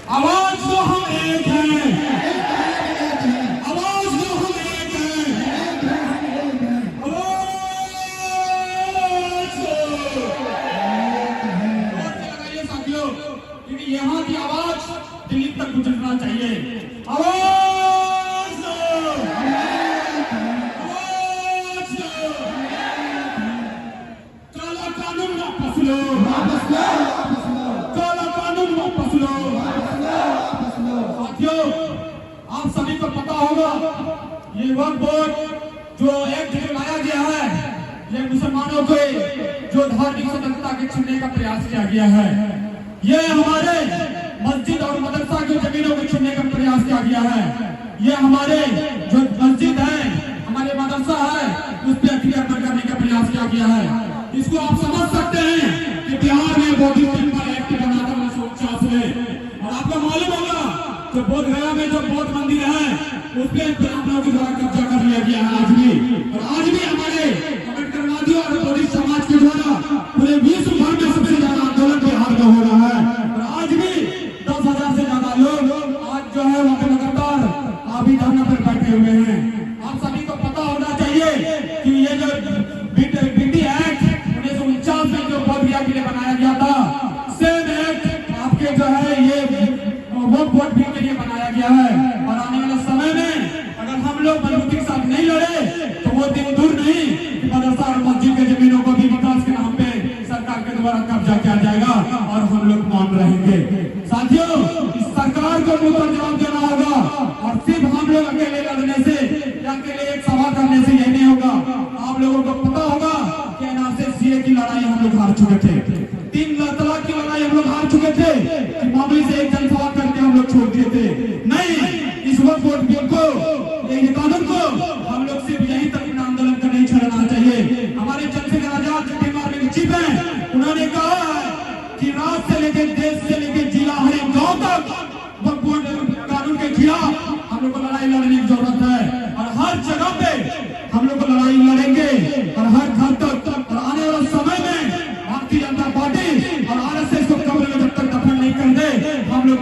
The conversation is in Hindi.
आवाज तो हम एक हैं, आवाज तो हम एक हैं, आवाज लगाइए साथियों, क्योंकि यहाँ की आवाज दिल्ली तक गुजरना चाहिए। आवाज दो, आवाज दो, काला कानून वापस लो, काला कानून वापस लो। साथियों, आप सभी को पता होगा ये वक्फ बोर्ड जो एक जगह लाया गया है, ये मुसलमानों के जो धार्मिक स्वतंत्रता के छीनने का प्रयास किया गया है। ये हमारे मस्जिद और मदरसा की जमीनों को छीनने का प्रयास किया गया है। ये हमारे जो मस्जिद है, हमारे मदरसा है, उस पर अतिक्रमण करने का प्रयास किया गया है। इसको आप समझ सकते हैं कि बिहार में बौद्धिस्ट टेम्पल एक्ट बना था 1949 में, और आपको मालूम होगा जो बोध गया में जो बौद्ध मंदिर है उस पर आप लोगों के द्वारा कब्जा कर लिया गया है आज भी। और आज भी हमारे अम्बेडकरवादियों और बौद्धिस्ट समाज के द्वारा पूरे विश्व भर में सबसे ज्यादा आंदोलन बिहार में हो रहा है। और आज भी 10,000 से ज्यादा लोग आज जो है वहाँ पे लगातार अभी धरना पर बैठे हुए हैं। आप सभी को पता होना चाहिए कि ये जो बीटी एक्ट 1949 में जो बौद्ध विहार के लिए बनाया गया था, सेम एक्ट आपके जो है ये वक्फ बोर्ड बिल के लिए बनाया गया है। और आने वाले समय में अगर हम लोग मजबूती के साथ नहीं लड़े तो वो दिन दूर नहीं कि मदरसा और मस्जिद के जमीनों को भी विकास के नाम पे सरकार के द्वारा कब्जा किया जाएगा और हम लोग मौन रहेंगे। साथियों, इस सरकार को मुंहतोड़ जवाब देना होगा, और सिर्फ हम लोग अकेले लड़ने से या अकेले एक सभा करने से यही नहीं होगा। आप लोगों को पता होगा कि एनआरसी सीए की लड़ाई हम लोग हार चुके थे, 3 तलाक की लड़ाई हम लोग हार चुके थे, कि मामूली से एक जनसभा करके हम लोग छोड़ दिए थे। नहीं, इस वक्फ बोर्ड बिल को, ये कानून को हम लोग सिर्फ यहीं तक आंदोलन का नहीं छोड़ना चाहिए। हमारे चंद्रशेखर आजाद जो बिहार में चीफ है, उन्होंने कहा है कि राज्य से लेकर देश से लेकर जिला हर एक गांव तक वक्फ बोर्ड कानून के खिलाफ हम लोग को लड़ाई लड़ने की जरूरत है। और हर जगह पे हम लोग को लड़ाई लड़ेंगे, और हर घर तक। और आने वाले समय में भारतीय जनता पार्टी और आरएसएस को कब्र में जब तक दफन नहीं कर दे, हम लोग